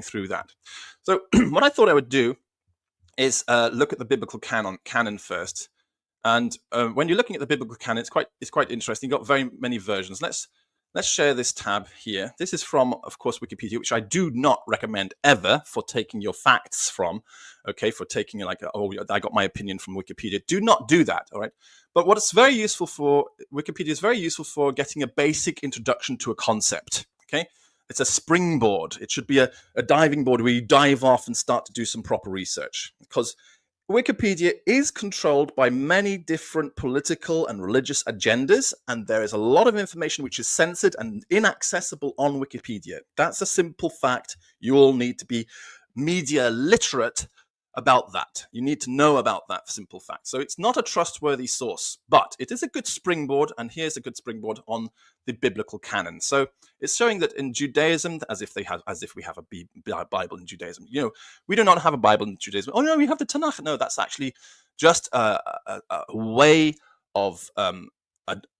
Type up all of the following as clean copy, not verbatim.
through that. So what I thought I would do is look at the biblical canon first. And when you're looking at the biblical canon, it's quite interesting. You've got very many versions. Let's share this tab here. This is from, of course, Wikipedia, which I do not recommend ever for taking your facts from. Okay, for taking like, oh, I got my opinion from Wikipedia. Do not do that. All right. But what it's very useful for, Wikipedia is very useful for getting a basic introduction to a concept. Okay. It's a springboard. It should be a diving board where you dive off and start to do some proper research, because Wikipedia is controlled by many different political and religious agendas, and there is a lot of information which is censored and inaccessible on Wikipedia. That's a simple fact. You all need to be media literate about that. You need to know about that simple fact. So it's not a trustworthy source, but it is a good springboard, and here's a good springboard on the biblical canon. So it's showing that in Judaism, as if we have a Bible in Judaism. You know, we do not have a Bible in Judaism. Oh no, we have the Tanakh. No, that's actually just a way of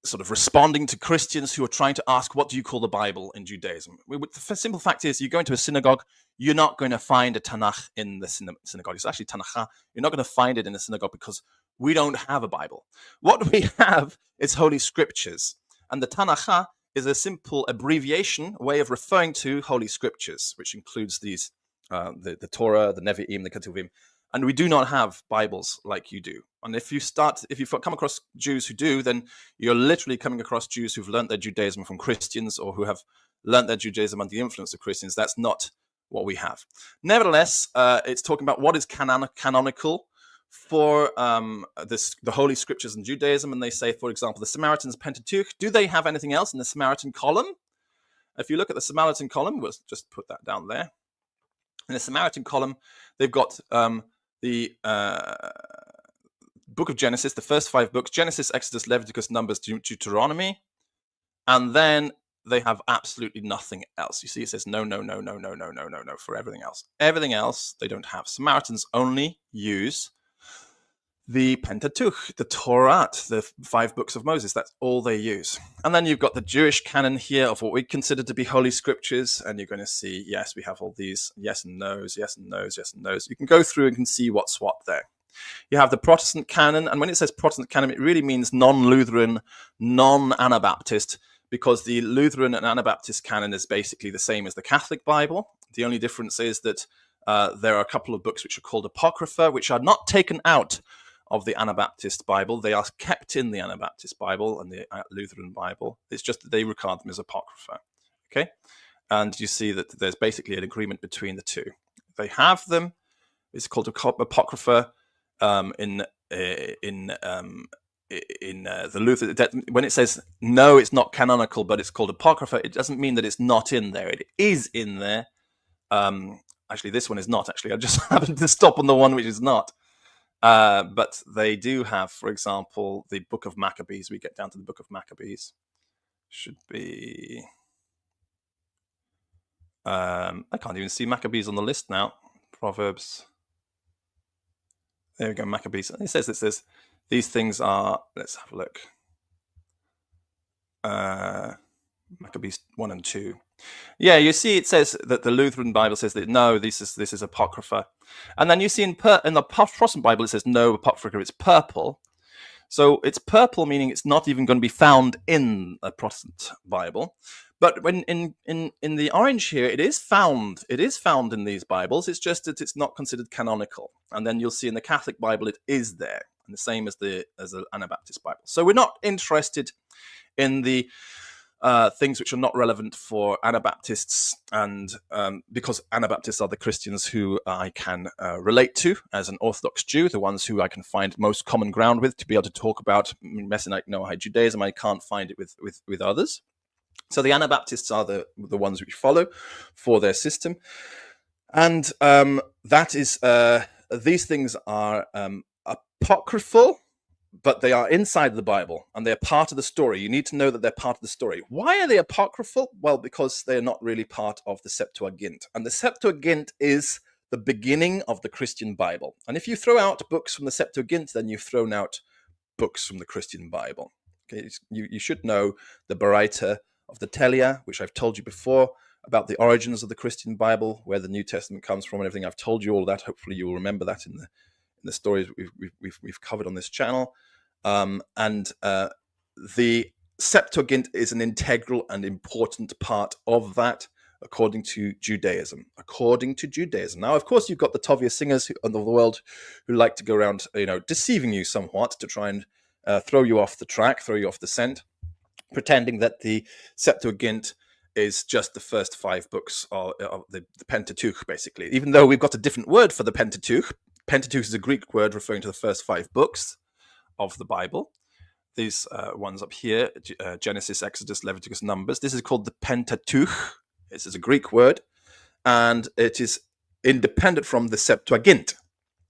sort of responding to Christians who are trying to ask, what do you call the Bible in Judaism? The simple fact is, you go into a synagogue, you're not going to find a Tanakh in the synagogue. It's actually Tanakh. You're not going to find it in the synagogue because we don't have a Bible. What we have is Holy Scriptures. And the Tanakh is a simple abbreviation, a way of referring to Holy Scriptures, which includes these, the Torah, the Nevi'im, the Ketuvim. And we do not have Bibles like you do. And if you come across Jews who do, then you're literally coming across Jews who've learned their Judaism from Christians, or who have learned their Judaism under the influence of Christians. That's not what we have. Nevertheless, it's talking about what is canonical for the Holy Scriptures in Judaism. And they say, for example, the Samaritans' Pentateuch. Do they have anything else in the Samaritan column? If you look at the Samaritan column, we'll just put that down there. In the Samaritan column, they've got the book of Genesis, the first 5 books: Genesis, Exodus, Leviticus, Numbers, Deuteronomy. And then they have absolutely nothing else. You see, it says no for everything else. Everything else they don't have. Samaritans only use the Pentateuch, the Torah, the 5 books of Moses. That's all they use. And then you've got the Jewish canon here of what we consider to be Holy Scriptures. And you're going to see, yes, we have all these yes and no's, yes and no's, yes and no's. You can go through and can see what's what there. You have the Protestant canon. And when it says Protestant canon, it really means non-Lutheran, non-Anabaptist, because the Lutheran and Anabaptist canon is basically the same as the Catholic Bible. The only difference is that there are a couple of books which are called Apocrypha, which are not taken out of the Anabaptist Bible. They are kept in the Anabaptist Bible and the Lutheran Bible. It's just that they regard them as Apocrypha. Okay? And you see that there's basically an agreement between the two. They have them. It's called Apocrypha in the Luther. When it says, no, it's not canonical, but it's called Apocrypha, it doesn't mean that it's not in there. It is in there. Actually, this one is not, actually. I just happened to stop on the one which is not. But they do have, for example, the Book of Maccabees. We get down to the Book of Maccabees. Should be... I can't even see Maccabees on the list now. Proverbs. There we go, Maccabees. It says these things are... Let's have a look. Maccabees 1 and 2. Yeah, you see it says that the Lutheran Bible says that, no, this is Apocrypha. And then you see in the Protestant Bible, it says, no, Apocrypha, it's purple. So it's purple, meaning it's not even going to be found in a Protestant Bible. But when in the orange here, it is found in these Bibles. It's just that it's not considered canonical. And then you'll see in the Catholic Bible, it is there. And the same as the Anabaptist Bible. So we're not interested in the things which are not relevant for Anabaptists, and because Anabaptists are the Christians who I can relate to as an Orthodox Jew, the ones who I can find most common ground with to be able to talk about Messianic Noahide Judaism. I can't find it with others. So the Anabaptists are the ones which follow for their system, and that is these things are apocryphal. But they are inside the Bible, and they're part of the story. You need to know that they're part of the story. Why are they apocryphal? Well, because they're not really part of the Septuagint. And the Septuagint is the beginning of the Christian Bible. And if you throw out books from the Septuagint, then you've thrown out books from the Christian Bible. Okay, you should know the Baraita of the Telia, which I've told you before, about the origins of the Christian Bible, where the New Testament comes from, and everything. I've told you all that. Hopefully, you will remember that in the stories we've covered on this channel. And the Septuagint is an integral and important part of that, according to Judaism. According to Judaism. Now, of course, you've got the Tovia singers of the world who like to go around, deceiving you somewhat to try and throw you off the track, throw you off the scent, pretending that the Septuagint is just the first 5 books of the Pentateuch, basically. Even though we've got a different word for the Pentateuch. Pentateuch is a Greek word referring to the first 5 books of the Bible. These ones up here, Genesis, Exodus, Leviticus, Numbers. This is called the Pentateuch. This is a Greek word, and it is independent from the Septuagint,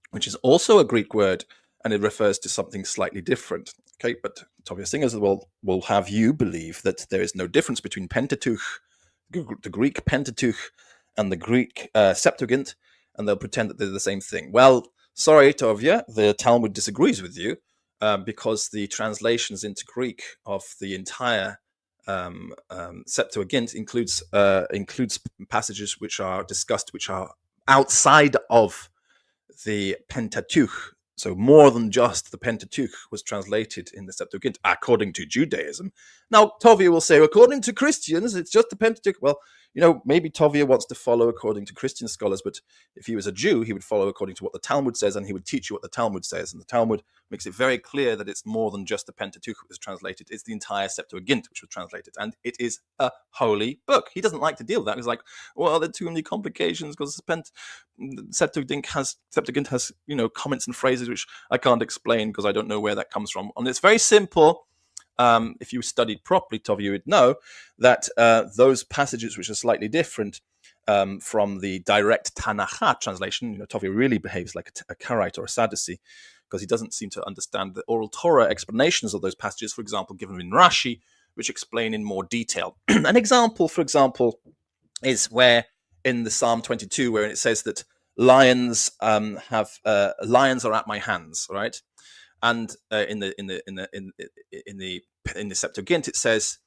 which is also a Greek word, and it refers to something slightly different. Okay, but Tovia singers will have you believe that there is no difference between Pentateuch, the Greek Pentateuch, and the Greek Septuagint, and they'll pretend that they're the same thing. Well, sorry, Tovia, the Talmud disagrees with you, because the translations into Greek of the entire Septuagint includes passages which are discussed, which are outside of the Pentateuch. So more than just the Pentateuch was translated in the Septuagint, according to Judaism. Now, Tovia will say, according to Christians, it's just the Pentateuch. Well, maybe Tovia wants to follow according to Christian scholars, but if he was a Jew, he would follow according to what the Talmud says, and he would teach you what the Talmud says. And the Talmud makes it very clear that it's more than just the Pentateuch that was translated. It's the entire Septuagint which was translated, and it is a holy book. He doesn't like to deal with that. He's like, well, there are too many complications because the Septuagint has comments and phrases which I can't explain because I don't know where that comes from. And it's very simple. If you studied properly, Tovia, you would know that those passages which are slightly different from the direct Tanakh translation, Tovia really behaves like a Karaite or a Sadducee, because he doesn't seem to understand the oral Torah explanations of those passages, for example, given in Rashi, which explain in more detail. An example, for example, is where in the Psalm 22, where it says that lions are at my hands, right? And in the Septuagint, it says,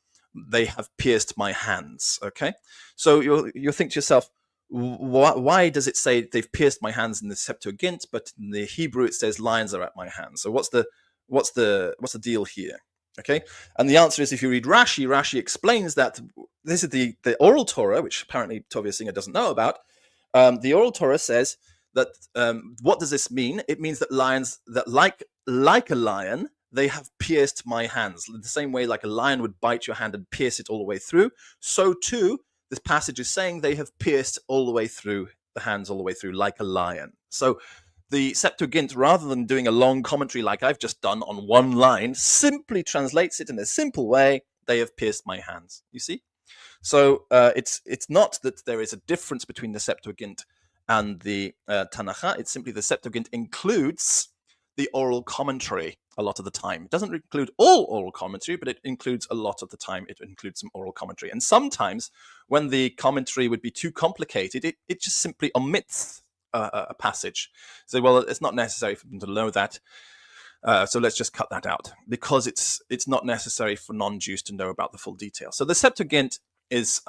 they have pierced my hands. Okay, so you'll think to yourself, why does it say they've pierced my hands in the Septuagint, but in the Hebrew it says lions are at my hands? So what's the deal here? Okay, and the answer is, if you read Rashi, Rashi explains that this is the oral Torah, which apparently Tovia Singer doesn't know about. The oral Torah says that what does this mean? It means that lions, that like a lion, they have pierced my hands. The same way like a lion would bite your hand and pierce it all the way through, so too this passage is saying they have pierced all the way through the hands, all the way through, like a lion. So the Septuagint, rather than doing a long commentary like I've just done on one line, simply translates it in a simple way: they have pierced my hands. You see? So it's not that there is a difference between the Septuagint and the Tanakh. It's simply the Septuagint includes the oral commentary a lot of the time. It doesn't include all oral commentary, but it includes a lot of the time. It includes some oral commentary. And sometimes when the commentary would be too complicated, it just simply omits a passage. So, well, it's not necessary for them to know that. So let's just cut that out, because it's not necessary for non-Jews to know about the full detail. So the Septuagint is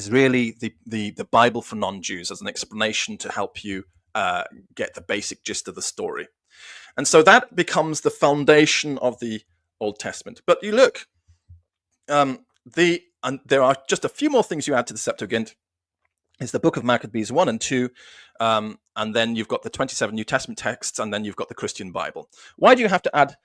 really the Bible for non-Jews, as an explanation to help you get the basic gist of the story. And so that becomes the foundation of the Old Testament. But you look, and there are just a few more things you add to the Septuagint. It's the book of Maccabees 1 and 2, and then you've got the 27 New Testament texts, and then you've got the Christian Bible. Why do you have to add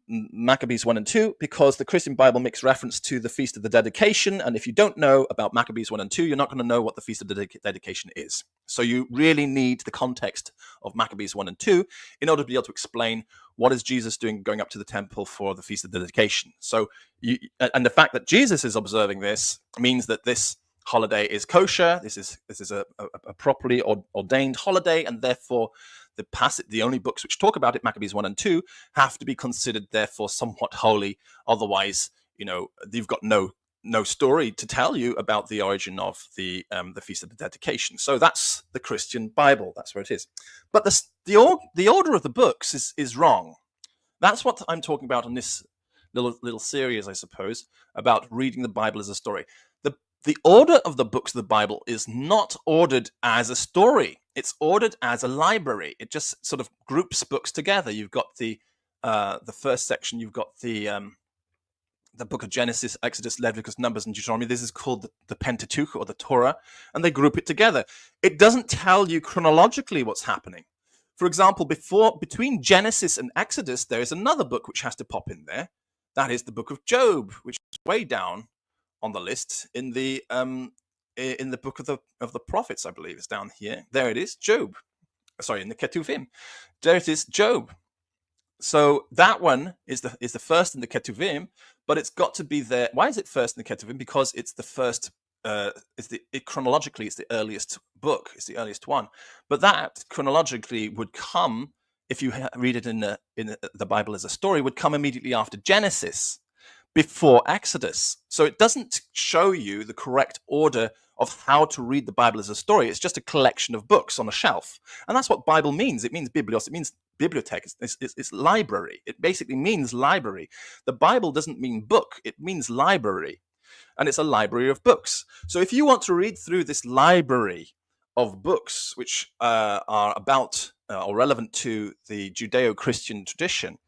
Maccabees 1 and 2? Because the Christian Bible makes reference to the Feast of the Dedication, and if you don't know about Maccabees 1 and 2, you're not going to know what the Feast of the Dedication is. So you really need the context of Maccabees 1 and 2 in order to be able to explain what is Jesus doing going up to the temple for the Feast of the Dedication. So, and the fact that Jesus is observing this means that this holiday is kosher. This is a properly ordained holiday, and therefore the only books which talk about it, Maccabees 1 and 2, have to be considered therefore somewhat holy. Otherwise, you've got no story to tell you about the origin of the Feast of the Dedication. So that's the Christian Bible. That's where it is. But the order of the books is wrong. That's what I'm talking about in this little series, I suppose, about reading the Bible as a story. the order of the books of the Bible is not ordered as a story. It's ordered as a library. It just sort of groups books together. You've got the first section. You've got the book of Genesis, Exodus, Leviticus, Numbers, and Deuteronomy. This is called the Pentateuch or the Torah, and they group it together. It doesn't tell you chronologically what's happening. For example, between Genesis and Exodus, there is another book which has to pop in there. That is the book of Job, which is way down on the list in the book of the prophets, I believe. It's down here. There it is, Job. Sorry, in the Ketuvim. There it is, Job. So that one is the first in the Ketuvim, but it's got to be there. Why is it first in the Ketuvim? Because it's the first. Chronologically, it's the earliest book. It's the earliest one. But that chronologically would come, if you read it in the Bible as a story, would come immediately after Genesis, before Exodus. So it doesn't show you the correct order of how to read the Bible as a story. It's just a collection of books on a shelf. And that's what Bible means. It means biblios. It means bibliothek. It's library. It basically means library. The Bible doesn't mean book. It means library. And it's a library of books. So if you want to read through this library of books, which are about or relevant to the Judeo-Christian tradition,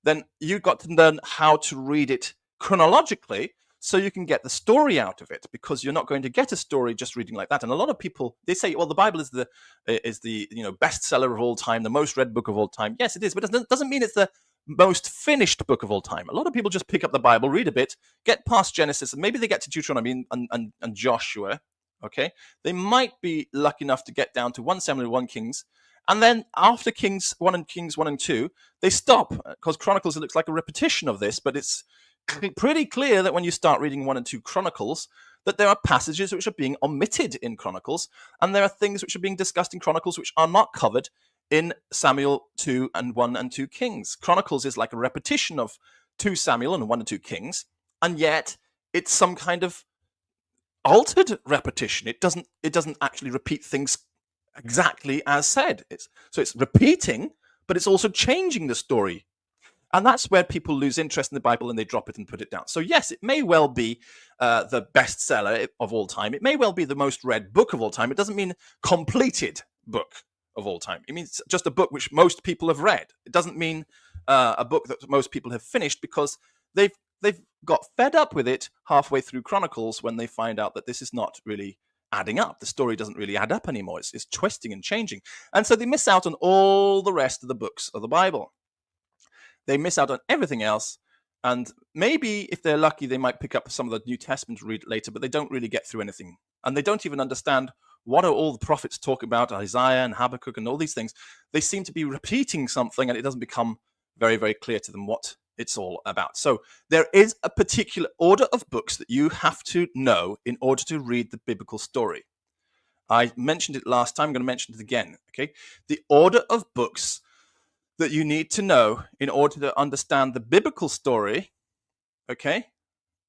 then you've got to learn how to read it chronologically, so you can get the story out of it, because you're not going to get a story just reading like that. And a lot of people, they say, well, the Bible is the bestseller of all time, the most read book of all time. Yes, it is, but it doesn't mean it's the most finished book of all time. A lot of people just pick up the Bible, read a bit, get past Genesis, and maybe they get to Deuteronomy and Joshua. Okay, they might be lucky enough to get down to 1 Samuel, 1 Kings, and then after Kings 1 and 2, they stop, because Chronicles, it looks like a repetition of this, but it's pretty clear that when you start reading 1 and 2 Chronicles, that there are passages which are being omitted in Chronicles, and there are things which are being discussed in Chronicles which are not covered in Samuel 2 and 1 and 2 Kings. Chronicles is like a repetition of 2 Samuel and 1 and 2 Kings, and yet it's some kind of altered repetition. It doesn't actually repeat things exactly as said. So it's repeating, but it's also changing the story. And that's where people lose interest in the Bible and they drop it and put it down. So yes, it may well be the bestseller of all time. It may well be the most read book of all time. It doesn't mean completed book of all time. It means just a book which most people have read. It doesn't mean a book that most people have finished, because they've got fed up with it halfway through Chronicles when they find out that this is not really adding up. The story doesn't really add up anymore. It's twisting and changing. And so they miss out on all the rest of the books of the Bible. They miss out on everything else. And maybe if they're lucky, they might pick up some of the New Testament to read later, but they don't really get through anything. And they don't even understand what are all the prophets talk about, Isaiah and Habakkuk and all these things. They seem to be repeating something, and it doesn't become very, very clear to them what it's all about. So there is a particular order of books that you have to know in order to read the biblical story. I mentioned it last time. I'm going to mention it again. Okay, the order of books that you need to know in order to understand the biblical story, okay,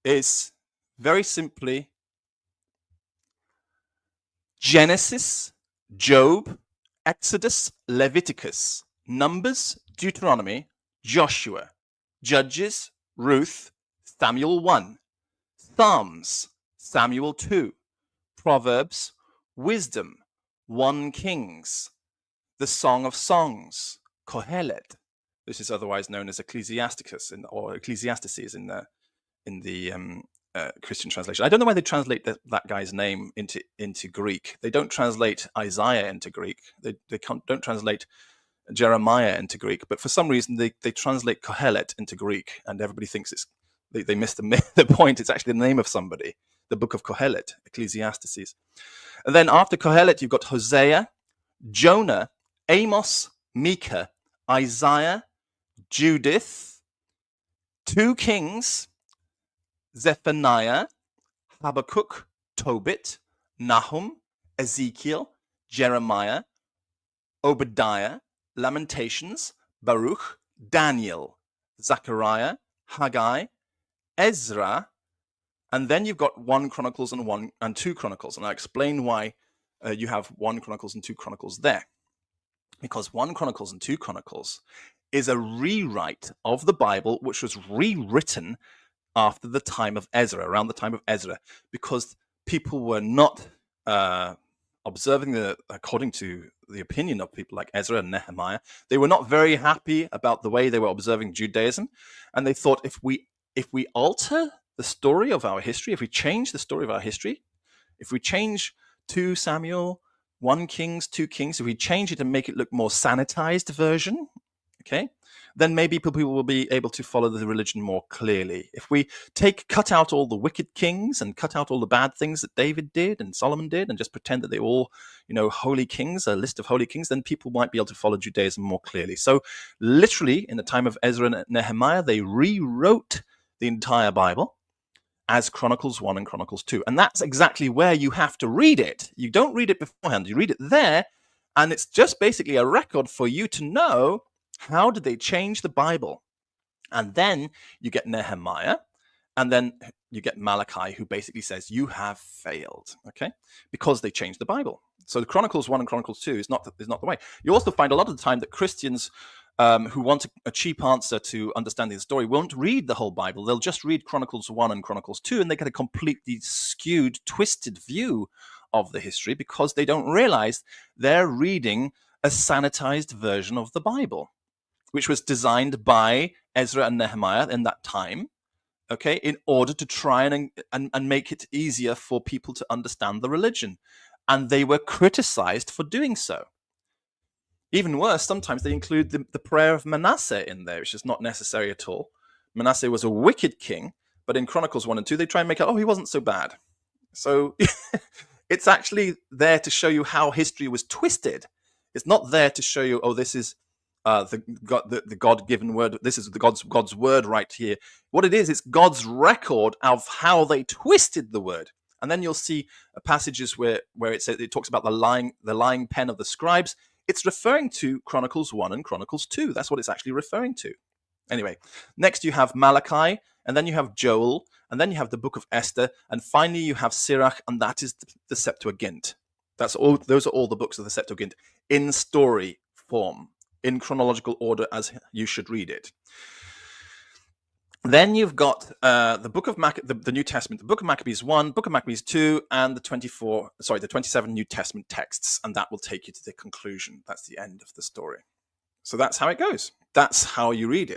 is very simply Genesis, Job, Exodus, Leviticus, Numbers, Deuteronomy, Joshua, Judges, Ruth, Samuel 1, Psalms, Samuel 2, Proverbs, Wisdom, 1 Kings, the Song of Songs, Kohelet. This is otherwise known as Ecclesiasticus or Ecclesiastes in the Christian translation. I don't know why they translate that guy's name into Greek. They don't translate Isaiah into Greek. They don't translate Jeremiah into Greek. But for some reason, they translate Kohelet into Greek, and everybody thinks they missed the point. It's actually the name of somebody. The book of Kohelet, Ecclesiastes. And then after Kohelet, you've got Hosea, Jonah, Amos, Micah, Isaiah, Judith, 2 Kings, Zephaniah, Habakkuk, Tobit, Nahum, Ezekiel, Jeremiah, Obadiah, Lamentations, Baruch, Daniel, Zechariah, Haggai, Ezra, and then you've got 1 Chronicles and 2 Chronicles. And I'll explain why you have 1 Chronicles and 2 Chronicles there. Because 1 Chronicles and 2 Chronicles is a rewrite of the Bible, which was rewritten after the time of Ezra, around the time of Ezra, because people were not observing according to the opinion of people like Ezra and Nehemiah, they were not very happy about the way they were observing Judaism, and they thought if we alter the story of our history, if we change the story of our history, if we change 2 Samuel, 1 Kings, 2 Kings, if we change it and make it look more sanitized version, okay, then maybe people will be able to follow the religion more clearly. If we cut out all the wicked kings and cut out all the bad things that David did and Solomon did and just pretend that they all, holy kings, a list of holy kings, then people might be able to follow Judaism more clearly. So literally in the time of Ezra and Nehemiah, they rewrote the entire Bible as Chronicles 1 and Chronicles 2. And that's exactly where you have to read it. You don't read it beforehand, you read it there, and it's just basically a record for you to know how did they change the Bible. And then you get Nehemiah, and then you get Malachi, who basically says, you have failed, okay? Because they changed the Bible. So the Chronicles 1 and Chronicles 2 is not the way. You also find a lot of the time that Christians who want a cheap answer to understanding the story won't read the whole Bible. They'll just read Chronicles 1 and Chronicles 2, and they get a completely skewed, twisted view of the history because they don't realize they're reading a sanitized version of the Bible, which was designed by Ezra and Nehemiah in that time, okay, in order to try and make it easier for people to understand the religion. And they were criticized for doing so. Even worse, sometimes they include the prayer of Manasseh in there, which is not necessary at all. Manasseh was a wicked king, but in Chronicles 1 and 2, they try and make it, he wasn't so bad. So it's actually there to show you how history was twisted. It's not there to show you, this is the God-given word. This is the God's word right here. What it is, it's God's record of how they twisted the word. And then you'll see passages where it talks about the lying pen of the scribes. It's referring to Chronicles 1 and Chronicles 2. That's what it's actually referring to. Anyway, next you have Malachi, and then you have Joel, and then you have the book of Esther, and finally you have Sirach, and that is the Septuagint. Those are all the books of the Septuagint in story form, in chronological order as you should read it. Then you've got the book of the New Testament, the book of Maccabees 1, book of Maccabees 2, and the 27 New Testament texts, and that will take you to the conclusion. That's the end of the story. So that's how it goes. That's how you read it.